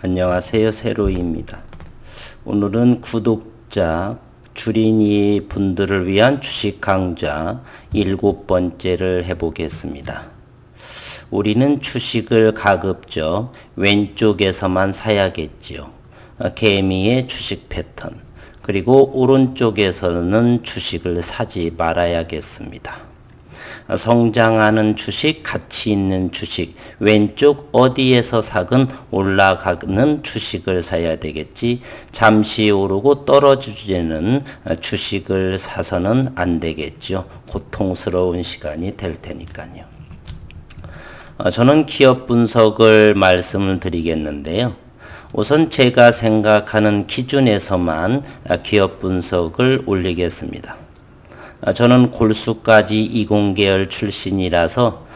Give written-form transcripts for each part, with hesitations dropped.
안녕하세요. 세로이입니다. 오늘은 구독자 주린이 분들을 위한 주식 강좌 7번째를 해보겠습니다. 우리는 주식을 가급적 왼쪽에서만 사야겠지요. 개미의 주식 패턴. 그리고 오른쪽에서는 주식을 사지 말아야겠습니다. 성장하는 주식, 가치 있는 주식, 왼쪽 어디에서 사건 올라가는 주식을 사야 되겠지. 잠시 오르고 떨어지는 주식을 사서는 안 되겠죠. 고통스러운 시간이 될 테니까요. 저는 기업 분석을 말씀을 드리겠는데요. 우선 제가 생각하는 기준에서만 기업 분석을 올리겠습니다. 저는 골수까지 이공계열 출신이라서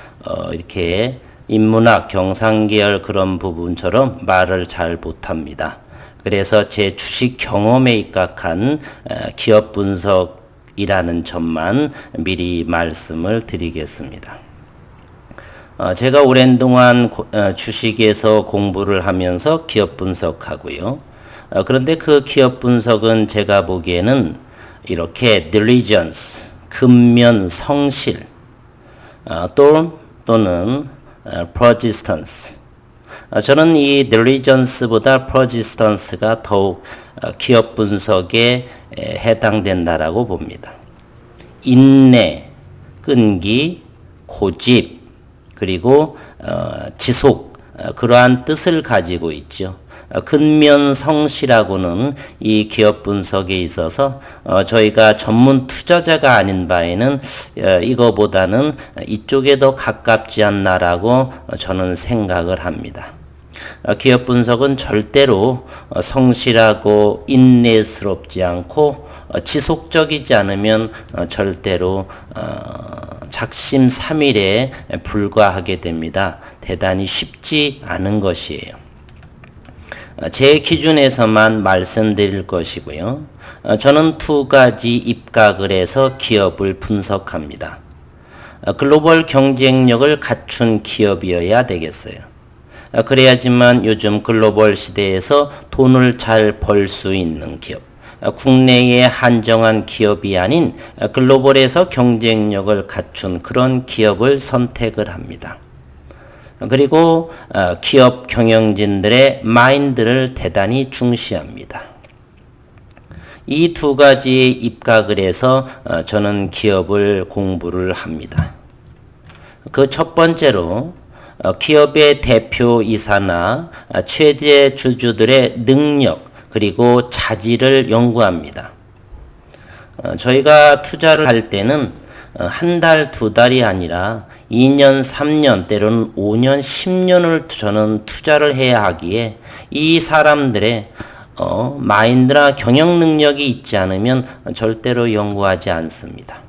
이렇게 인문학, 경상계열 그런 부분처럼 말을 잘 못합니다. 그래서 제 주식 경험에 입각한 기업 분석이라는 점만 미리 말씀을 드리겠습니다. 제가 오랜 동안 주식에서 공부를 하면서 기업 분석하고요. 그런데 그 기업 분석은 제가 보기에는 이렇게 diligence, 근면, 성실, 또는 persistence. 저는 이 diligence보다 persistence가 더욱 기업 분석에 해당된다라고 봅니다. 인내, 끈기, 고집, 그리고 지속, 그러한 뜻을 가지고 있죠. 근면 성실하고는 이 기업 분석에 있어서 저희가 전문 투자자가 아닌 바에는 이거보다는 이쪽에 더 가깝지 않나라고 저는 생각을 합니다. 기업 분석은 절대로 성실하고 인내스럽지 않고 지속적이지 않으면 절대로 작심삼일에 불과하게 됩니다. 대단히 쉽지 않은 것이에요. 제 기준에서만 말씀드릴 것이고요. 저는 두 가지 입각을 해서 기업을 분석합니다. 글로벌 경쟁력을 갖춘 기업이어야 되겠어요. 그래야지만 요즘 글로벌 시대에서 돈을 잘 벌 수 있는 기업, 국내에 한정한 기업이 아닌 글로벌에서 경쟁력을 갖춘 그런 기업을 선택을 합니다. 그리고 기업 경영진들의 마인드를 대단히 중시합니다. 이 두 가지 입각을 해서 저는 기업을 공부를 합니다. 그 첫 번째로 기업의 대표이사나 최대 주주들의 능력 그리고 자질을 연구합니다. 저희가 투자를 할 때는 한 달, 두 달이 아니라 2년, 3년, 때로는 5년, 10년을 저는 투자를 해야 하기에 이 사람들의 마인드나 경영 능력이 있지 않으면 절대로 연구하지 않습니다.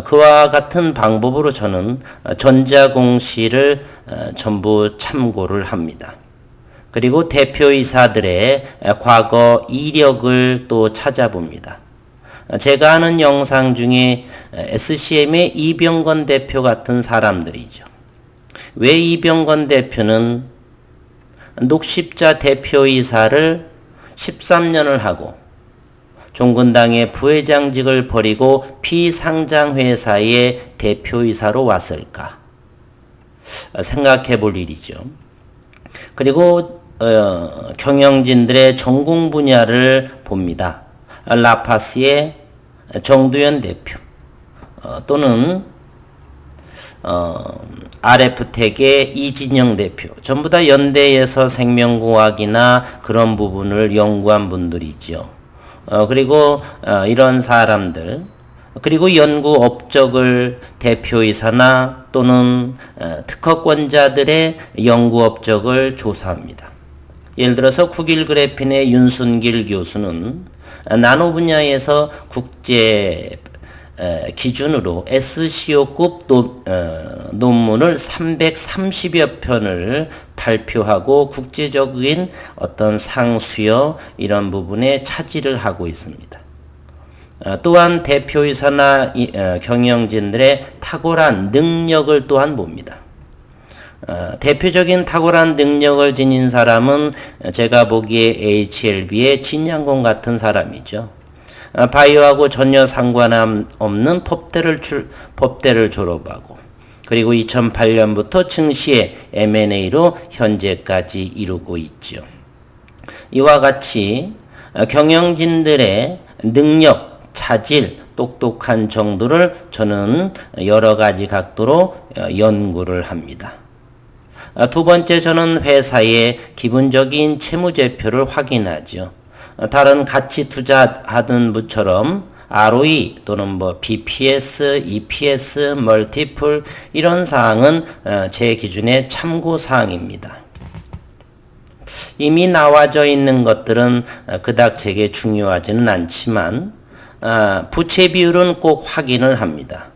그와 같은 방법으로 저는 전자공시를 전부 참고를 합니다. 그리고 대표이사들의 과거 이력을 또 찾아봅니다. 제가 하는 영상 중에 SCM의 이병건 대표 같은 사람들이죠. 왜 이병건 대표는 녹십자 대표이사를 13년을 하고 종근당의 부회장직을 버리고 비상장회사의 대표이사로 왔을까? 생각해 볼 일이죠. 그리고 경영진들의 전공 분야를 봅니다. 라파스의 정두현 대표 또는 RF텍의 이진영 대표 전부 다 연대에서 생명공학이나 그런 부분을 연구한 분들이죠. 그리고 이런 사람들 그리고 연구 업적을 대표이사나 또는 특허권자들의 연구 업적을 조사합니다. 예를 들어서 국일그래핀의 윤순길 교수는 나노 분야에서 국제 기준으로 SCO급 논문을 330여 편을 발표하고 국제적인 어떤 상수여 이런 부분에 차지를 하고 있습니다. 또한 대표이사나 경영진들의 탁월한 능력을 또한 봅니다. 대표적인 탁월한 능력을 지닌 사람은 제가 보기에 HLB의 진양공 같은 사람이죠. 바이오하고 전혀 상관없는 법대를 졸업하고 그리고 2008년부터 증시의 M&A로 현재까지 이루고 있죠. 이와 같이 경영진들의 능력, 차질, 똑똑한 정도를 저는 여러 가지 각도로 연구를 합니다. 두 번째, 저는 회사의 기본적인 채무제표를 확인하죠. 다른 가치 투자하던 분처럼 ROE 또는 BPS, EPS, 멀티플 이런 사항은 제 기준의 참고 사항입니다. 이미 나와져 있는 것들은 그닥 제게 중요하지는 않지만 부채 비율은 꼭 확인을 합니다.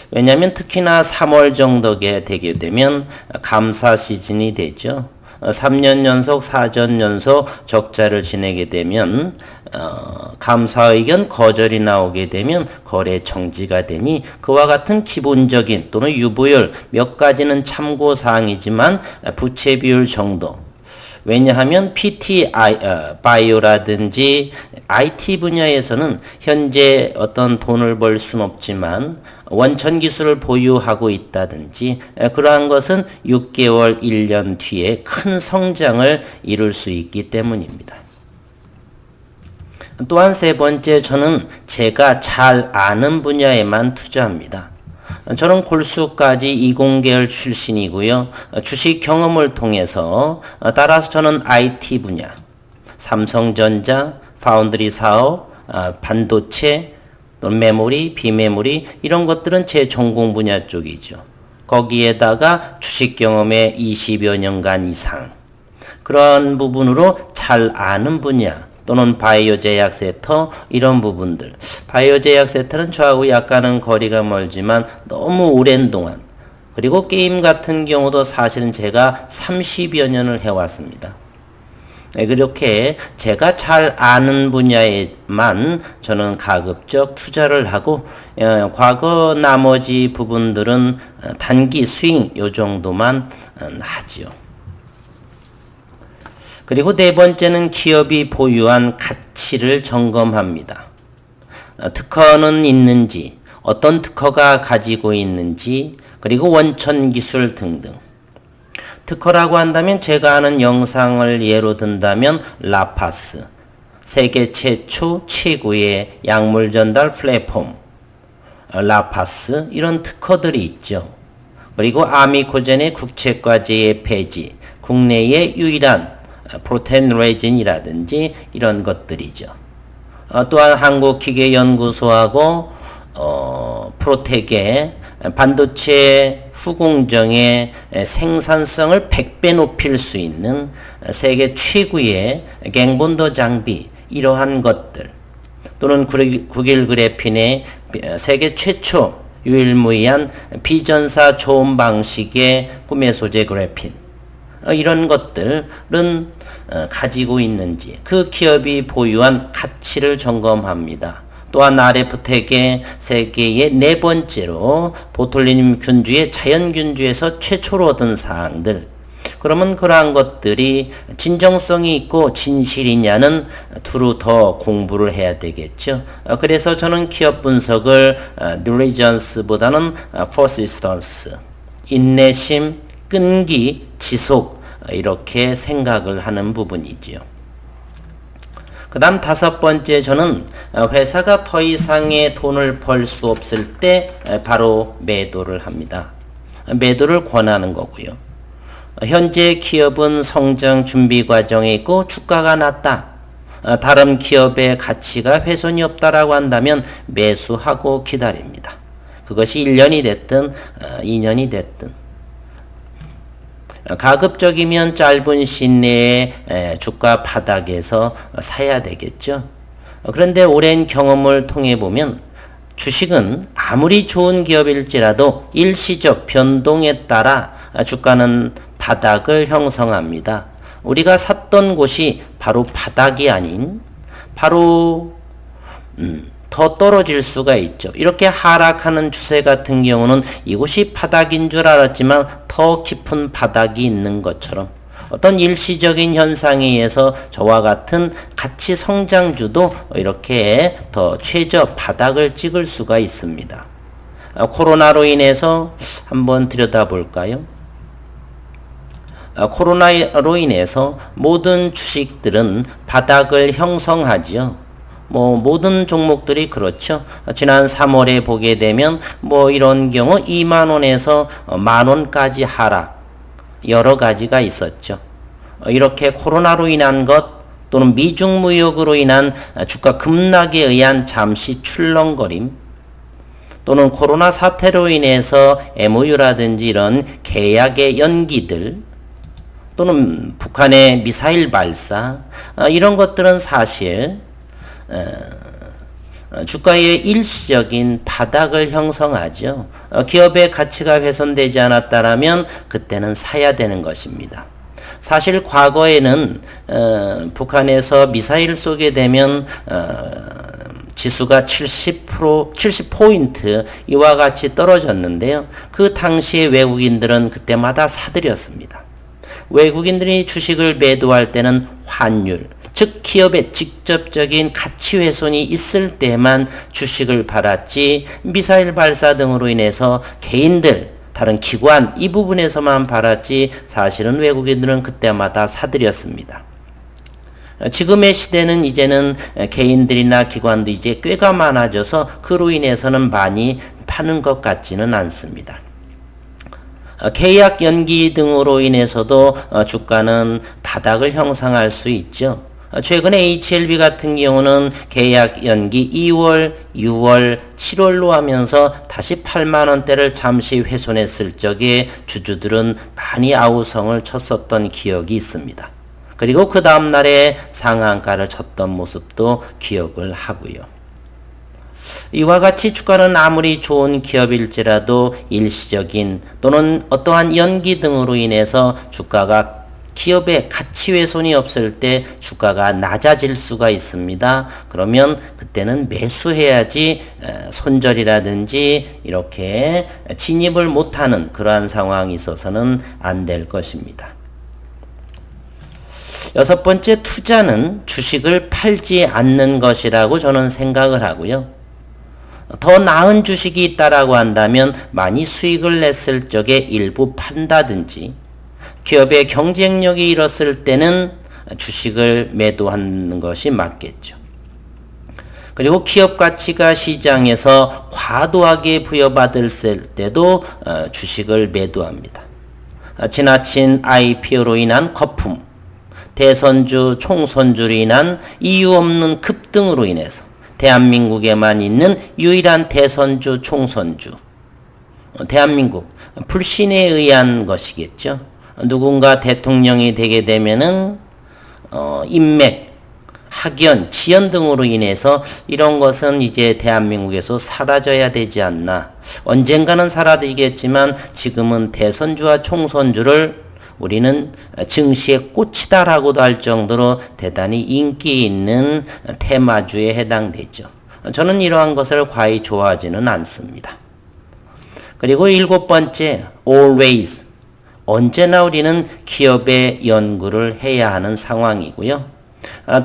왜냐하면 특히나 3월 정도게 되게 되면 감사 시즌이 되죠. 3년 연속, 4년 연속 적자를 지내게 되면 감사 의견 거절이 나오게 되면 거래 정지가 되니 그와 같은 기본적인 또는 유보율 몇 가지는 참고 사항이지만 부채 비율 정도, 왜냐하면 PT 바이오라든지 IT 분야에서는 현재 어떤 돈을 벌 수는 없지만 원천 기술을 보유하고 있다든지 그러한 것은 6개월, 1년 뒤에 큰 성장을 이룰 수 있기 때문입니다. 또한 세 번째, 저는 제가 잘 아는 분야에만 투자합니다. 저는 골수까지 이공계열 출신이고요. 주식 경험을 통해서 따라서 저는 IT 분야, 삼성전자, 파운드리 사업, 반도체, 또는 메모리, 비메모리 이런 것들은 제 전공 분야 쪽이죠. 거기에다가 주식 경험의 20여 년간 이상 그런 부분으로 잘 아는 분야 또는 바이오 제약 섹터 이런 부분들. 바이오 제약 섹터는 저하고 약간은 거리가 멀지만 너무 오랜 동안, 그리고 게임 같은 경우도 사실은 제가 30여 년을 해왔습니다. 그렇게 제가 잘 아는 분야에만 저는 가급적 투자를 하고 과거 나머지 부분들은 단기 스윙 요 정도만 하지요. 그리고 네 번째는 기업이 보유한 가치를 점검합니다. 특허는 있는지, 어떤 특허가 가지고 있는지, 그리고 원천 기술 등등. 특허라고 한다면 제가 아는 영상을 예로 든다면 라파스, 세계 최초 최고의 약물 전달 플랫폼, 라파스 이런 특허들이 있죠. 그리고 아미코젠의 국책과제의 폐지, 국내의 유일한 프로테인 레진이라든지 이런 것들이죠. 또한 한국기계연구소하고 프로텍의 반도체 후공정의 생산성을 100배 높일 수 있는 세계 최고의 갱본도 장비 이러한 것들, 또는 국일 그래핀의 세계 최초 유일무이한 비전사 초음 방식의 꿈의 소재 그래핀 이런 것들은 가지고 있는지 그 기업이 보유한 가치를 점검합니다. 또한 RF텍의 세계의 네 번째로 보톨리늄 균주의 자연균주에서 최초로 얻은 사항들, 그러면 그러한 것들이 진정성이 있고 진실이냐는 두루 더 공부를 해야 되겠죠. 그래서 저는 기업 분석을 diligence보다는 persistence, 인내심, 끈기, 지속 이렇게 생각을 하는 부분이지요. 그 다음 다섯 번째, 저는 회사가 더 이상의 돈을 벌 수 없을 때 바로 매도를 합니다. 매도를 권하는 거고요. 현재 기업은 성장 준비 과정에 있고 주가가 낮다, 다른 기업의 가치가 훼손이 없다라고 한다면 매수하고 기다립니다. 그것이 1년이 됐든 2년이 됐든. 가급적이면 짧은 시일 내에 주가 바닥에서 사야 되겠죠. 그런데 오랜 경험을 통해 보면 주식은 아무리 좋은 기업일지라도 일시적 변동에 따라 주가는 바닥을 형성합니다. 우리가 샀던 곳이 바로 바닥이 아닌 바로 더 떨어질 수가 있죠. 이렇게 하락하는 추세 같은 경우는 이곳이 바닥인 줄 알았지만 더 깊은 바닥이 있는 것처럼 어떤 일시적인 현상에 의해서 저와 같은 가치 성장주도 이렇게 더 최저 바닥을 찍을 수가 있습니다. 코로나로 인해서 한번 들여다볼까요? 코로나로 인해서 모든 주식들은 바닥을 형성하지요. 모든 종목들이 그렇죠. 지난 3월에 보게 되면 이런 경우 2만원에서 만원까지 하락, 여러 가지가 있었죠. 이렇게 코로나로 인한 것 또는 미중 무역으로 인한 주가 급락에 의한 잠시 출렁거림 또는 코로나 사태로 인해서 MOU라든지 이런 계약의 연기들 또는 북한의 미사일 발사 이런 것들은 사실 주가의 일시적인 바닥을 형성하죠. 기업의 가치가 훼손되지 않았다라면 그때는 사야 되는 것입니다. 사실 과거에는 북한에서 미사일 쏘게 되면 지수가 70포인트 이와 같이 떨어졌는데요. 그 당시에 외국인들은 그때마다 사들였습니다. 외국인들이 주식을 매도할 때는 환율, 즉 기업의 직접적인 가치 훼손이 있을 때만 주식을 팔았지 미사일 발사 등으로 인해서 개인들, 다른 기관 이 부분에서만 팔았지 사실은 외국인들은 그때마다 사들였습니다. 지금의 시대는 이제는 개인들이나 기관도 이제 꽤가 많아져서 그로 인해서는 많이 파는 것 같지는 않습니다. 계약 연기 등으로 인해서도 주가는 바닥을 형성할 수 있죠. 최근에 HLB 같은 경우는 계약 연기 2월, 6월, 7월로 하면서 다시 8만원대를 잠시 훼손했을 적에 주주들은 많이 아우성을 쳤었던 기억이 있습니다. 그리고 그 다음날에 상한가를 쳤던 모습도 기억을 하고요. 이와 같이 주가는 아무리 좋은 기업일지라도 일시적인 또는 어떠한 연기 등으로 인해서 주가가 기업의 가치 훼손이 없을 때 주가가 낮아질 수가 있습니다. 그러면 그때는 매수해야지 손절이라든지 이렇게 진입을 못하는 그러한 상황이 있어서는 안 될 것입니다. 여섯 번째, 투자는 주식을 팔지 않는 것이라고 저는 생각을 하고요. 더 나은 주식이 있다라고 한다면 많이 수익을 냈을 적에 일부 판다든지 기업의 경쟁력이 잃었을 때는 주식을 매도하는 것이 맞겠죠. 그리고 기업 가치가 시장에서 과도하게 부여받을 때도 주식을 매도합니다. 지나친 IPO로 인한 거품, 대선주, 총선주로 인한 이유 없는 급등으로 인해서 대한민국에만 있는 유일한 대선주, 총선주, 대한민국 불신에 의한 것이겠죠. 누군가 대통령이 되게 되면은 인맥, 학연, 지연 등으로 인해서 이런 것은 이제 대한민국에서 사라져야 되지 않나. 언젠가는 사라지겠지만 지금은 대선주와 총선주를 우리는 증시의 꽃이다라고도 할 정도로 대단히 인기 있는 테마주에 해당되죠. 저는 이러한 것을 과히 좋아하지는 않습니다. 그리고 일곱 번째, always. 언제나 우리는 기업의 연구를 해야 하는 상황이고요.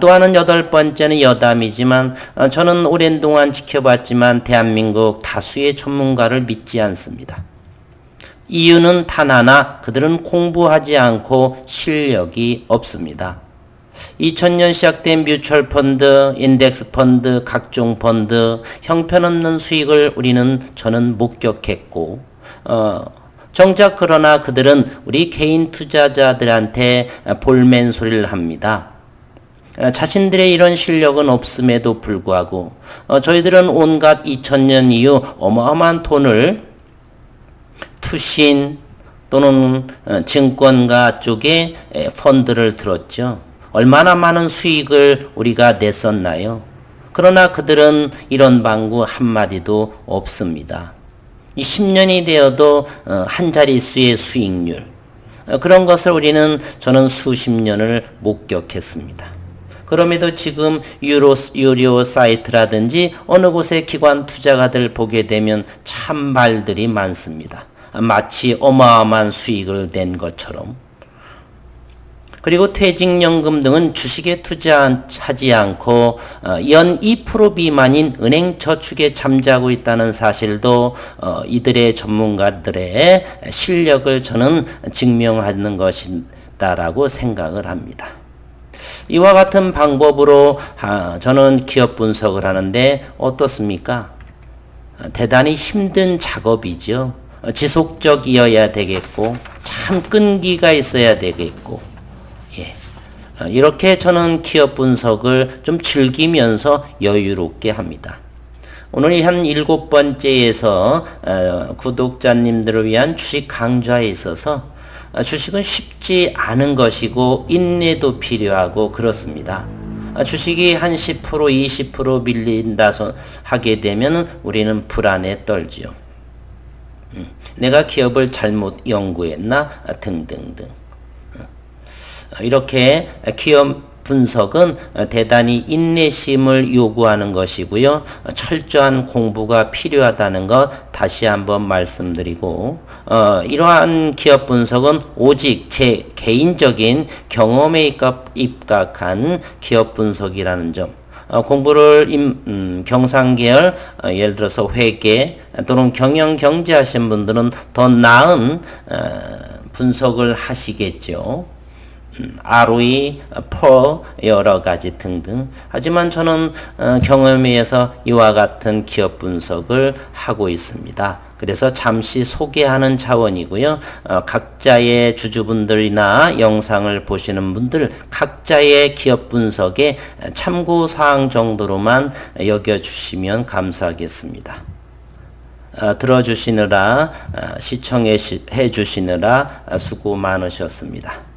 또 하나는 여덟 번째는 여담이지만 저는 오랜 동안 지켜봤지만 대한민국 다수의 전문가를 믿지 않습니다. 이유는 단 하나, 그들은 공부하지 않고 실력이 없습니다. 2000년 시작된 뮤추얼 펀드, 인덱스 펀드, 각종 펀드, 형편없는 수익을 저는 목격했고, 정작 그러나 그들은 우리 개인 투자자들한테 볼멘 소리를 합니다. 자신들의 이런 실력은 없음에도 불구하고 저희들은 온갖 2000년 이후 어마어마한 돈을 투신 또는 증권가 쪽에 펀드를 들었죠. 얼마나 많은 수익을 우리가 냈었나요? 그러나 그들은 이런 방구 한마디도 없습니다. 10년이 되어도 한 자릿수의 수익률, 그런 것을 저는 수십 년을 목격했습니다. 그럼에도 지금 유료 사이트라든지 어느 곳에 기관 투자가들 보게 되면 참 말들이 많습니다. 마치 어마어마한 수익을 낸 것처럼. 그리고 퇴직연금 등은 주식에 투자하지 않고 연 2% 미만인 은행 저축에 잠자고 있다는 사실도 이들의 전문가들의 실력을 저는 증명하는 것이다라고 생각을 합니다. 이와 같은 방법으로 저는 기업 분석을 하는데 어떻습니까? 대단히 힘든 작업이죠. 지속적이어야 되겠고 참 끈기가 있어야 되겠고 이렇게 저는 기업 분석을 좀 즐기면서 여유롭게 합니다. 오늘 한 7번째에서 구독자님들을 위한 주식 강좌에 있어서 주식은 쉽지 않은 것이고 인내도 필요하고 그렇습니다. 주식이 한 10% 20% 밀린다 하게 되면 우리는 불안에 떨지요. 내가 기업을 잘못 연구했나 등등등. 이렇게 기업 분석은 대단히 인내심을 요구하는 것이고요. 철저한 공부가 필요하다는 것 다시 한번 말씀드리고 이러한 기업 분석은 오직 제 개인적인 경험에 입각한 기업 분석이라는 점 공부를 경상계열 예를 들어서 회계 또는 경영 경제 하신 분들은 더 나은 분석을 하시겠죠. ROE, PER 여러 가지 등등. 하지만 저는 경험에 의해서 이와 같은 기업 분석을 하고 있습니다. 그래서 잠시 소개하는 차원이고요. 각자의 주주분들이나 영상을 보시는 분들 각자의 기업 분석에 참고사항 정도로만 여겨주시면 감사하겠습니다. 들어주시느라 시청해 주시느라 수고 많으셨습니다.